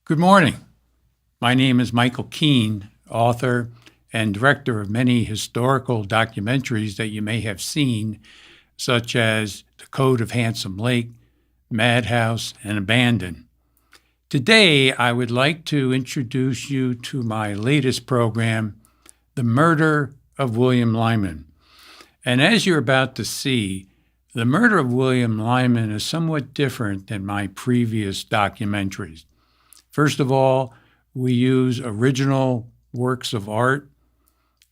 Good morning. My name is Michael Keene, author and director of many historical documentaries that you may have seen, such as The Code of Handsome Lake, Madhouse, and Abandon. Today, I would like to introduce you to my latest program, The Murder of William Lyman. And as you're about to see, The Murder of William Lyman is somewhat different than my previous documentaries. First of all, we use original works of art,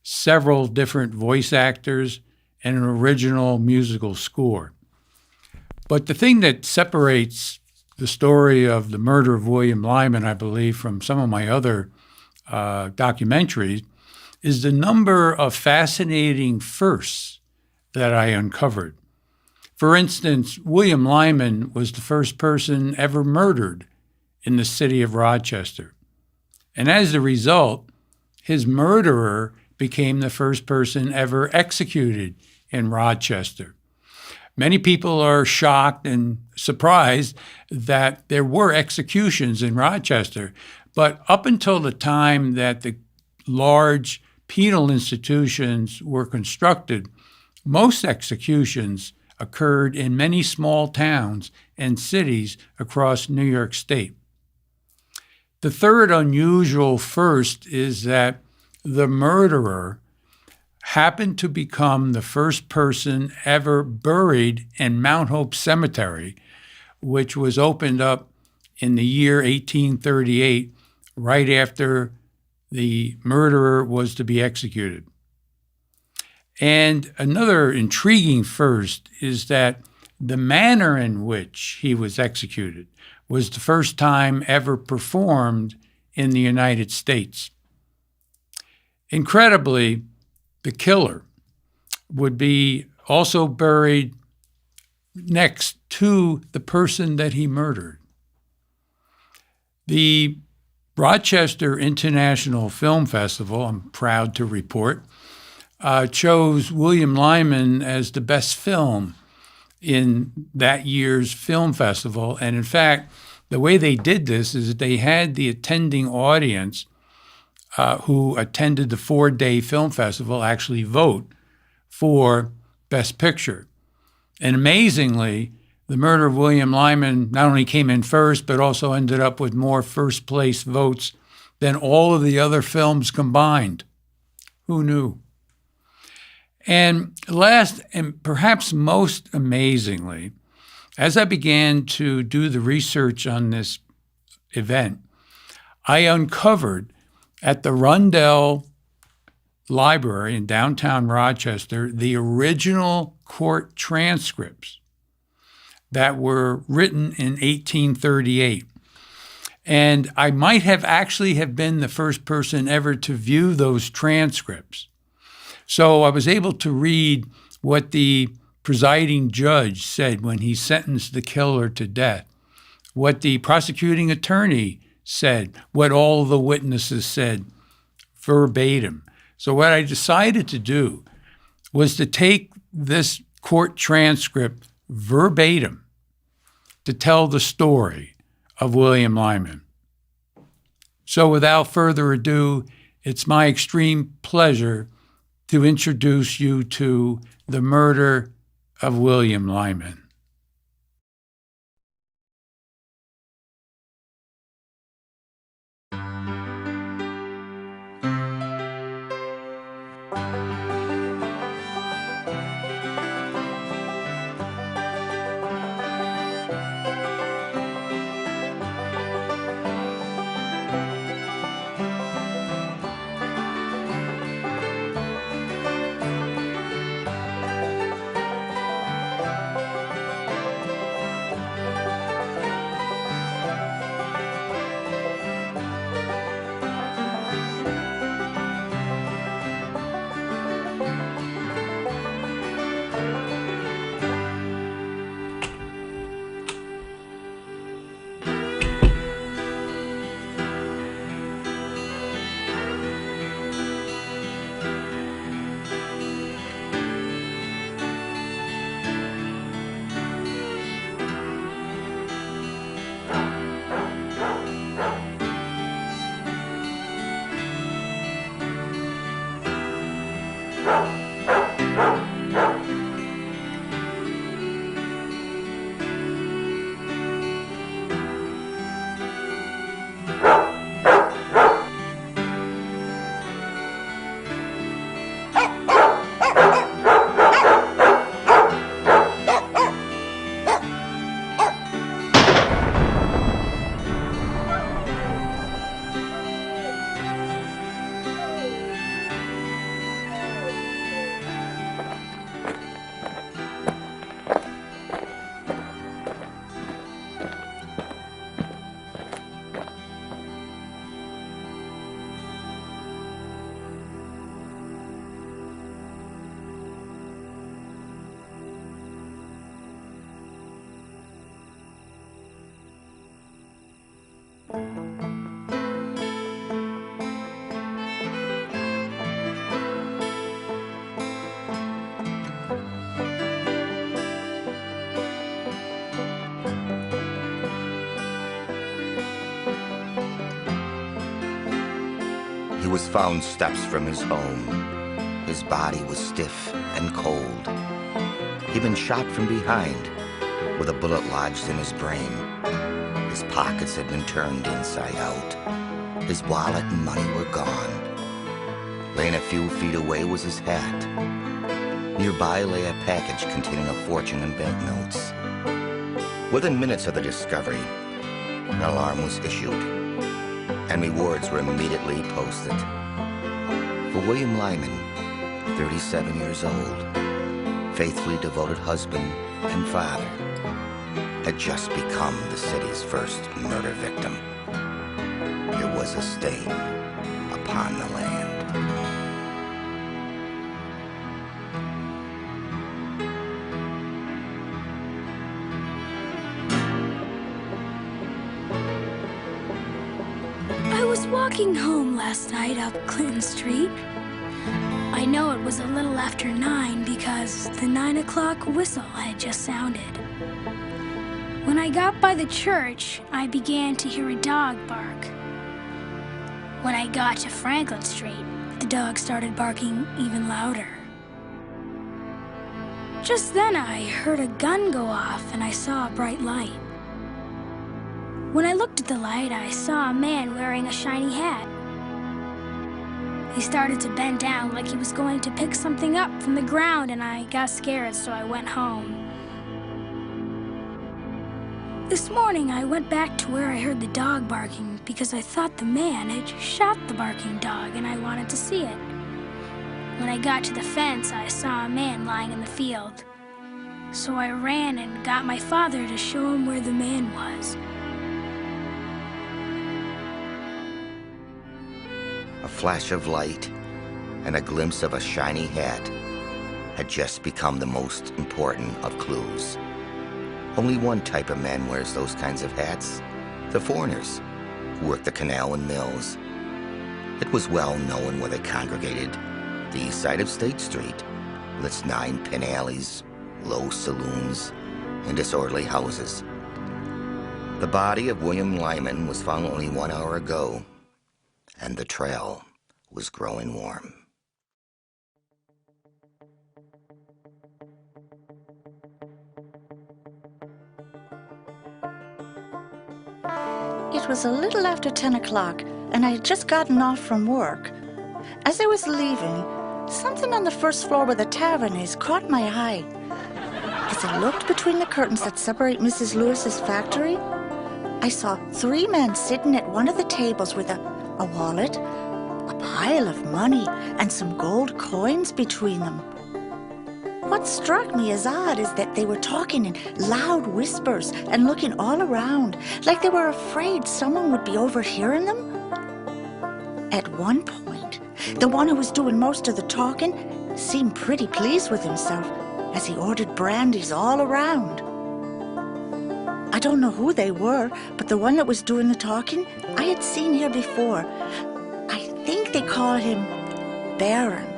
several different voice actors, and an original musical score. But the thing that separates the story of the murder of William Lyman, I believe, from some of my other documentaries is the number of fascinating firsts that I uncovered. For instance, William Lyman was the first person ever murdered in the city of Rochester. And as a result, his murderer became the first person ever executed in Rochester. Many people are shocked and surprised that there were executions in Rochester, but up until the time that the large penal institutions were constructed, most executions occurred in many small towns and cities across New York State. The third unusual first is that the murderer happened to become the first person ever buried in Mount Hope Cemetery, which was opened up in the year 1838, right after the murderer was to be executed. And another intriguing first is that the manner in which he was executed was the first time ever performed in the United States. Incredibly, the killer would be also buried next to the person that he murdered. The Rochester International Film Festival, I'm proud to report, chose William Lyman as the best film in that year's film festival. And in fact, the way they did this is that they had the attending audience who attended the 4-day film festival actually vote for Best Picture. And amazingly, The Murder of William Lyman not only came in first, but also ended up with more first place votes than all of the other films combined. Who knew? And last, and perhaps most amazingly, as I began to do the research on this event, I uncovered at the Rundell Library in downtown Rochester the original court transcripts that were written in 1838. And I might have actually have been the first person ever to view those transcripts. So I was able to read what the presiding judge said when he sentenced the killer to death, what the prosecuting attorney said, what all the witnesses said verbatim. So what I decided to do was to take this court transcript verbatim to tell the story of William Lyman. So without further ado, it's my extreme pleasure to introduce you to The Murder of William Lyman. was found steps from his home. His body was stiff and cold. He'd been shot from behind with a bullet lodged in his brain. His pockets had been turned inside out. His wallet and money were gone. Laying a few feet away was his hat. Nearby lay a package containing a fortune in banknotes. Within minutes of the discovery, an alarm was issued, and rewards were immediately posted. For William Lyman, 37 years old, faithfully devoted husband and father, had just become the city's first murder victim. There was a stain upon the land. I was walking home last night up Clinton Street. I know it was a little after 9 because the 9 o'clock whistle had just sounded. When I got by the church, I began to hear a dog bark. When I got to Franklin Street, the dog started barking even louder. Just then I heard a gun go off and I saw a bright light. When I looked at the light, I saw a man wearing a shiny hat. He started to bend down like he was going to pick something up from the ground, and I got scared, so I went home. This morning, I went back to where I heard the dog barking because I thought the man had shot the barking dog and I wanted to see it. When I got to the fence, I saw a man lying in the field. So I ran and got my father to show him where the man was. A flash of light and a glimpse of a shiny hat had just become the most important of clues. Only one type of man wears those kinds of hats: the foreigners who work the canal and mills. It was well known where they congregated: the east side of State Street, with its 9 pin alleys, low saloons, and disorderly houses. The body of William Lyman was found only 1 hour ago, and the trail was growing warm. It was a little after 10 o'clock, and I had just gotten off from work. As I was leaving, something on the first floor where the tavern is caught my eye. As I looked between the curtains that separate Mrs. Lewis's factory, I saw 3 men sitting at one of the tables with a wallet, a pile of money, and some gold coins between them. What struck me as odd is that they were talking in loud whispers and looking all around, like they were afraid someone would be overhearing them. At one point, the one who was doing most of the talking seemed pretty pleased with himself as he ordered brandies all around. I don't know who they were, but the one that was doing the talking I had seen here before. I think they call him Baron.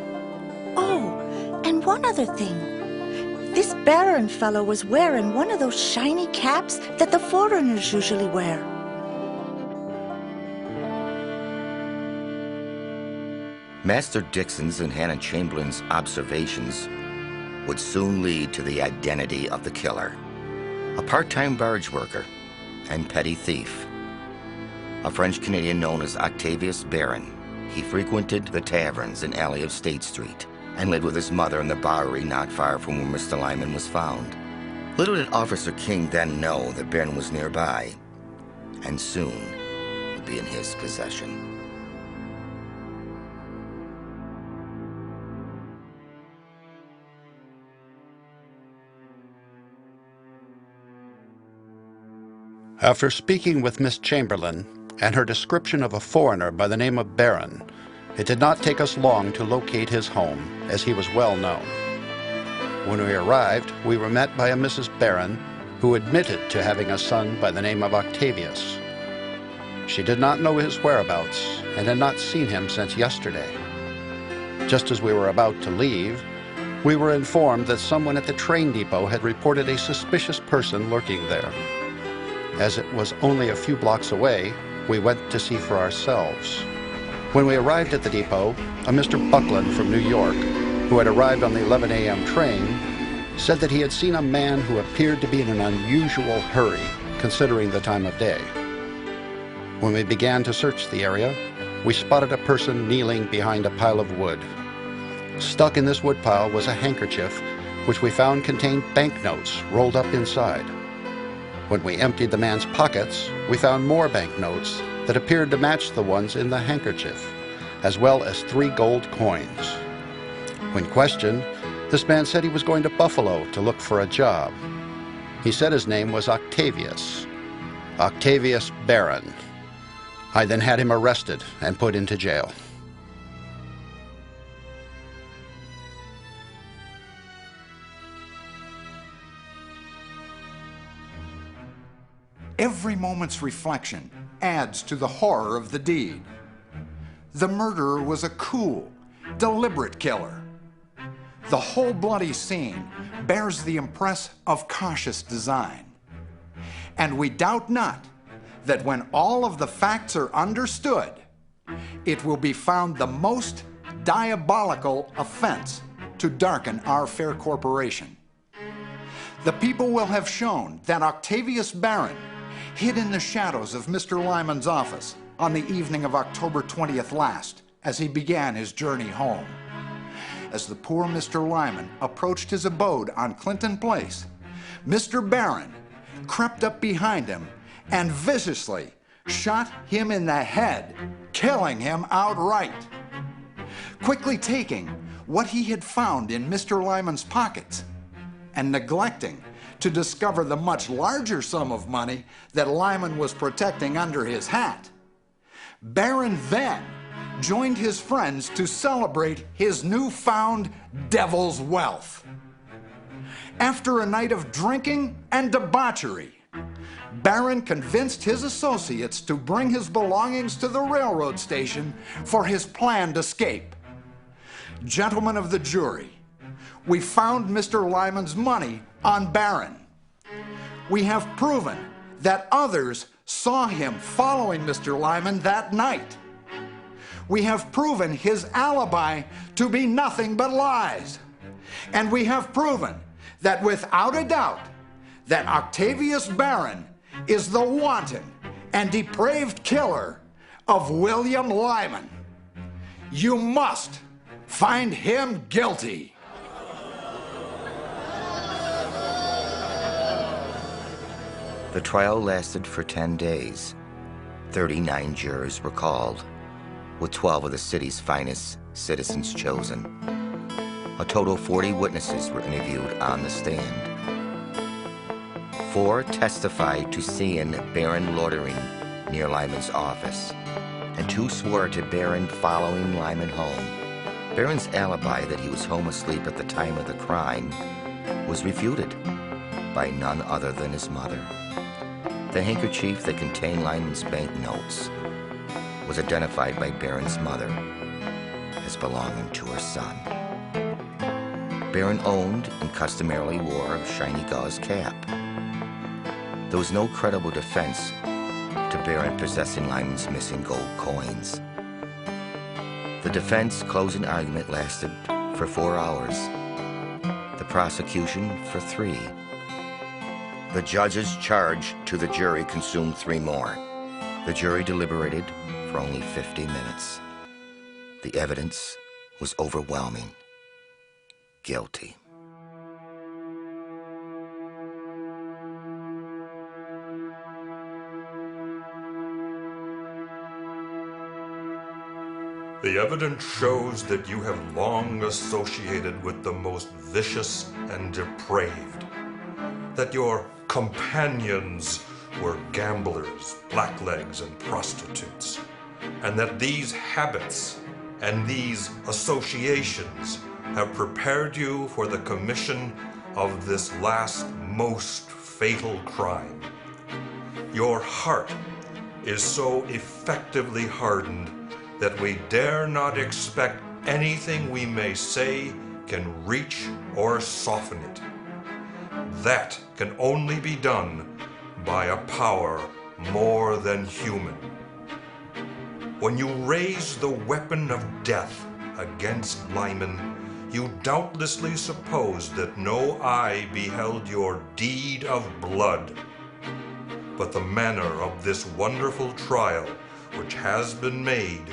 Oh, and one other thing. This Baron fellow was wearing one of those shiny caps that the foreigners usually wear. Master Dixon's and Hannah Chamberlain's observations would soon lead to the identity of the killer: a part-time barge worker and petty thief. A French-Canadian known as Octavius Baron. He frequented the taverns and alley of State Street and lived with his mother in the Bowery not far from where Mr. Lyman was found. Little did Officer King then know that Baron was nearby and soon would be in his possession. After speaking with Miss Chamberlain and her description of a foreigner by the name of Baron, it did not take us long to locate his home, as he was well known. When we arrived, we were met by a Mrs. Baron, who admitted to having a son by the name of Octavius. She did not know his whereabouts and had not seen him since yesterday. Just as we were about to leave, we were informed that someone at the train depot had reported a suspicious person lurking there. As it was only a few blocks away, we went to see for ourselves. When we arrived at the depot, a Mr. Buckland from New York, who had arrived on the 11 a.m. train, said that he had seen a man who appeared to be in an unusual hurry, considering the time of day. When we began to search the area, we spotted a person kneeling behind a pile of wood. Stuck in this woodpile was a handkerchief, which we found contained banknotes rolled up inside. When we emptied the man's pockets, we found more banknotes that appeared to match the ones in the handkerchief, as well as 3 gold coins. When questioned, this man said he was going to Buffalo to look for a job. He said his name was Octavius Barron. I then had him arrested and put into jail. Every moment's reflection adds to the horror of the deed. The murderer was a cool, deliberate killer. The whole bloody scene bears the impress of cautious design. And we doubt not that when all of the facts are understood, it will be found the most diabolical offense to darken our fair corporation. The people will have shown that Octavius Barron hid in the shadows of Mr. Lyman's office on the evening of October 20th last as he began his journey home. As the poor Mr. Lyman approached his abode on Clinton Place, Mr. Barron crept up behind him and viciously shot him in the head, killing him outright. Quickly taking what he had found in Mr. Lyman's pockets and neglecting to discover the much larger sum of money that Lyman was protecting under his hat, Barron then joined his friends to celebrate his newfound devil's wealth. After a night of drinking and debauchery, Barron convinced his associates to bring his belongings to the railroad station for his planned escape. Gentlemen of the jury, we found Mr. Lyman's money on Barron. We have proven that others saw him following Mr. Lyman that night. We have proven his alibi to be nothing but lies. And we have proven that without a doubt that Octavius Barron is the wanton and depraved killer of William Lyman. You must find him guilty. The trial lasted for 10 days. 39 jurors were called, with 12 of the city's finest citizens chosen. A total of 40 witnesses were interviewed on the stand. 4 testified to seeing Barron loitering near Lyman's office, and 2 swore to Barron following Lyman home. Barron's alibi that he was home asleep at the time of the crime was refuted by none other than his mother. The handkerchief that contained Lyman's banknotes was identified by Barron's mother as belonging to her son. Barron owned and customarily wore a shiny gauze cap. There was no credible defense to Barron possessing Lyman's missing gold coins. The defense closing argument lasted for 4 hours. The prosecution for 3. The judge's charge to the jury consumed 3 more. The jury deliberated for only 50 minutes. The evidence was overwhelming. Guilty. The evidence shows that you have long associated with the most vicious and depraved, that your companions were gamblers, blacklegs, and prostitutes, and that these habits and these associations have prepared you for the commission of this last most fatal crime. Your heart is so effectively hardened that we dare not expect anything we may say can reach or soften it. That can only be done by a power more than human. when you raise the weapon of death against Lyman, you doubtlessly suppose that no eye beheld your deed of blood. But the manner of this wonderful trial which has been made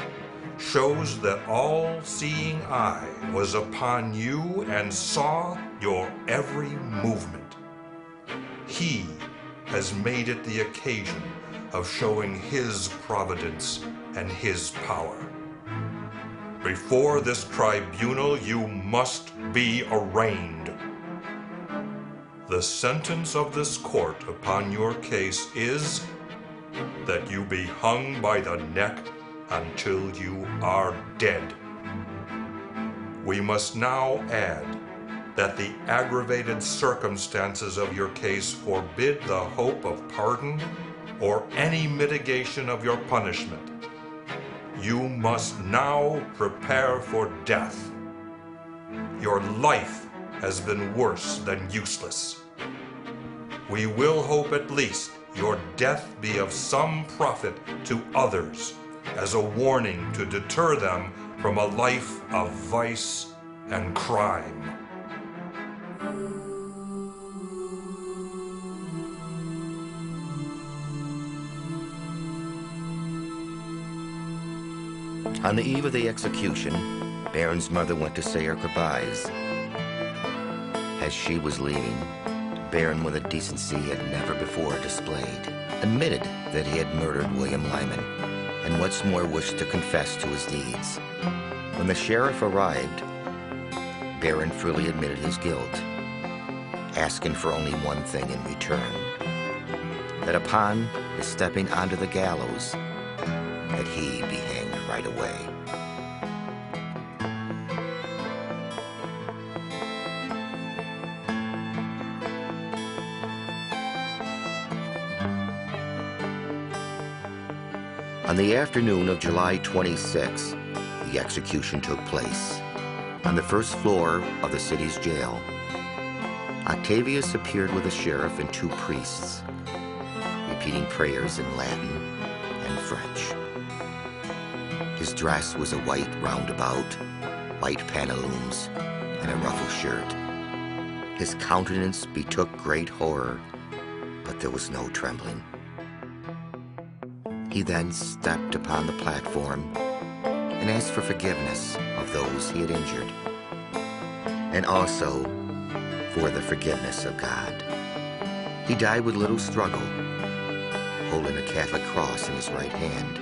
shows that all-seeing eye was upon you and saw your every movement. He has made it the occasion of showing his providence and his power. Before this tribunal you must be arraigned. The sentence of this court upon your case is that you be hung by the neck until you are dead. We must now add that the aggravated circumstances of your case forbid the hope of pardon or any mitigation of your punishment. You must now prepare for death. Your life has been worse than useless. We will hope at least your death be of some profit to others, as a warning to deter them from a life of vice and crime. On the eve of the execution, Baron's mother went to say her goodbyes. As she was leaving, Baron, with a decency he had never before displayed, admitted that he had murdered William Lyman, and what's more wished to confess to his deeds. When the sheriff arrived, Baron freely admitted his guilt, asking for only one thing in return, that upon his stepping onto the gallows, that he be hanged right away. On the afternoon of July 26, the execution took place. On the first floor of the city's jail, Octavius appeared with a sheriff and two priests, repeating prayers in Latin and French. His dress was a white roundabout, white pantaloons, and a ruffled shirt. His countenance betook great horror, but there was no trembling. He then stepped upon the platform and asked for forgiveness of those he had injured, and also for the forgiveness of God. He died with little struggle, holding a Catholic cross in his right hand.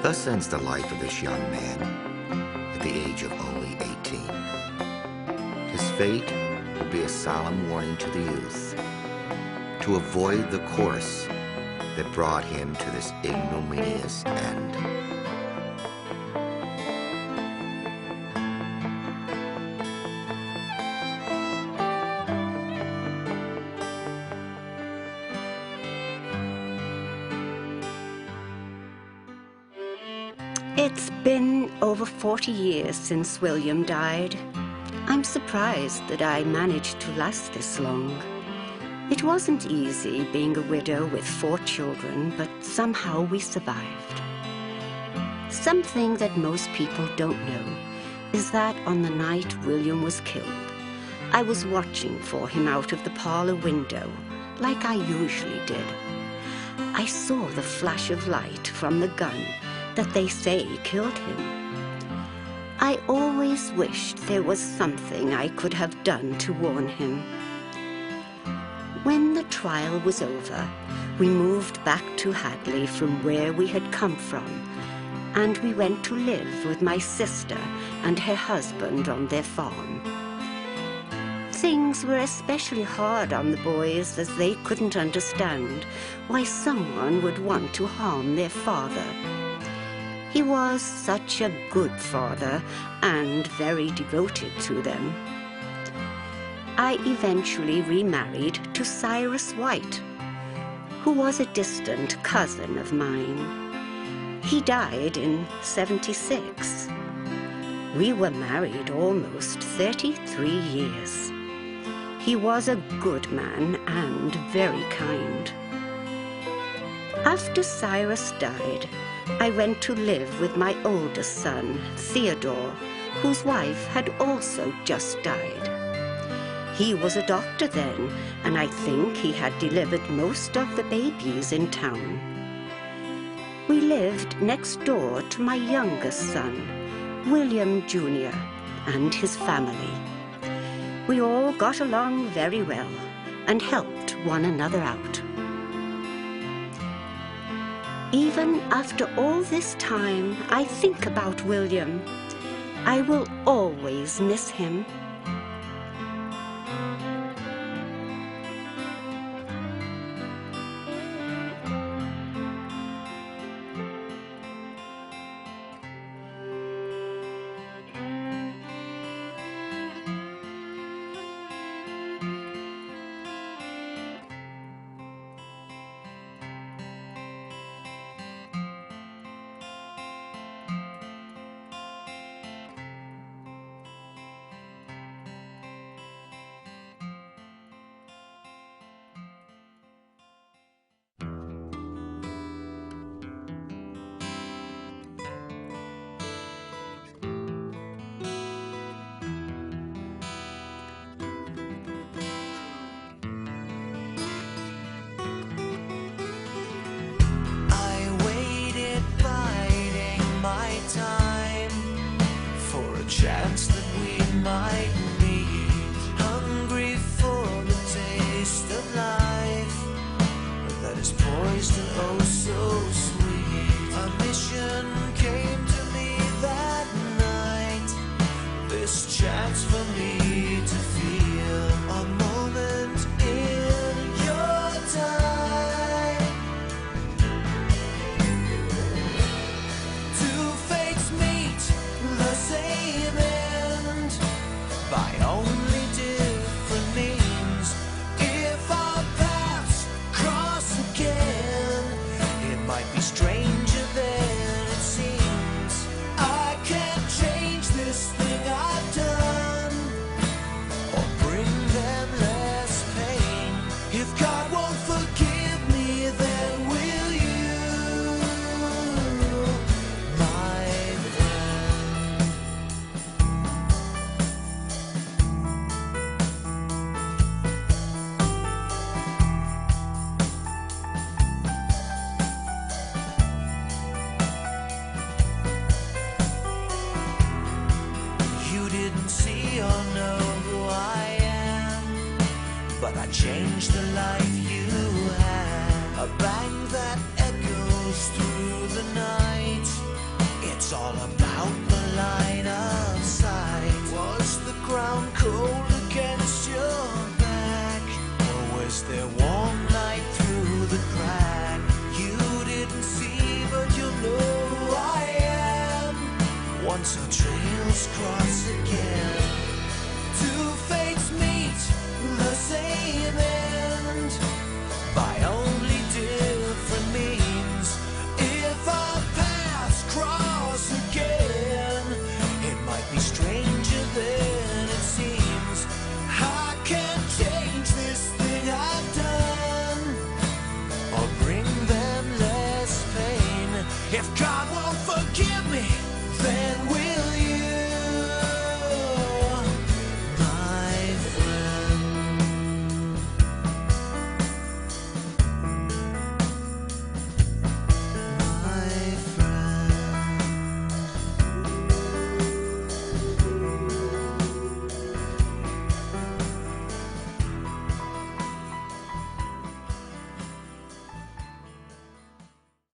Thus ends the life of this young man at the age of only 18. His fate will be a solemn warning to the youth to avoid the course that brought him to this ignominious end. It's been over 40 years since William died. I'm surprised that I managed to last this long. It wasn't easy being a widow with 4 children, but somehow we survived. Something that most people don't know is that on the night William was killed, I was watching for him out of the parlor window, like I usually did. I saw the flash of light from the gun that they say killed him. I always wished there was something I could have done to warn him. When the trial was over, we moved back to Hadley from where we had come from, and we went to live with my sister and her husband on their farm. Things were especially hard on the boys as they couldn't understand why someone would want to harm their father. He was such a good father and very devoted to them. I eventually remarried to Cyrus White, who was a distant cousin of mine. He died in '76. We were married almost 33 years. He was a good man and very kind. After Cyrus died, I went to live with my oldest son, Theodore, whose wife had also just died. He was a doctor then, and I think he had delivered most of the babies in town. We lived next door to my youngest son, William Jr., and his family. We all got along very well and helped one another out. Even after all this time, I think about William. I will always miss him. Chance that we might meet, hungry for the taste of life that is poised and oh so sweet. A mission came to me that night, this chance for me to feel a moment in your time. Two fates meet the same by only different means. If our paths cross again, it might be stranger than it seems. I can't change this thing I've done or bring them less pain. If God won't forgive me, then will you, my friend? See or know who I am, but I changed the life you had. A bang that echoes through the night. It's all about the line of sight. Was the ground cold against your back, or was there warm light through the crack? You didn't see, but you know who I am. Once our trails cross again, two fates meet the same end by only different means. If our paths cross again, it might be stranger than it seems. I can't change this thing I've done or bring them less pain. If God won't forgive me,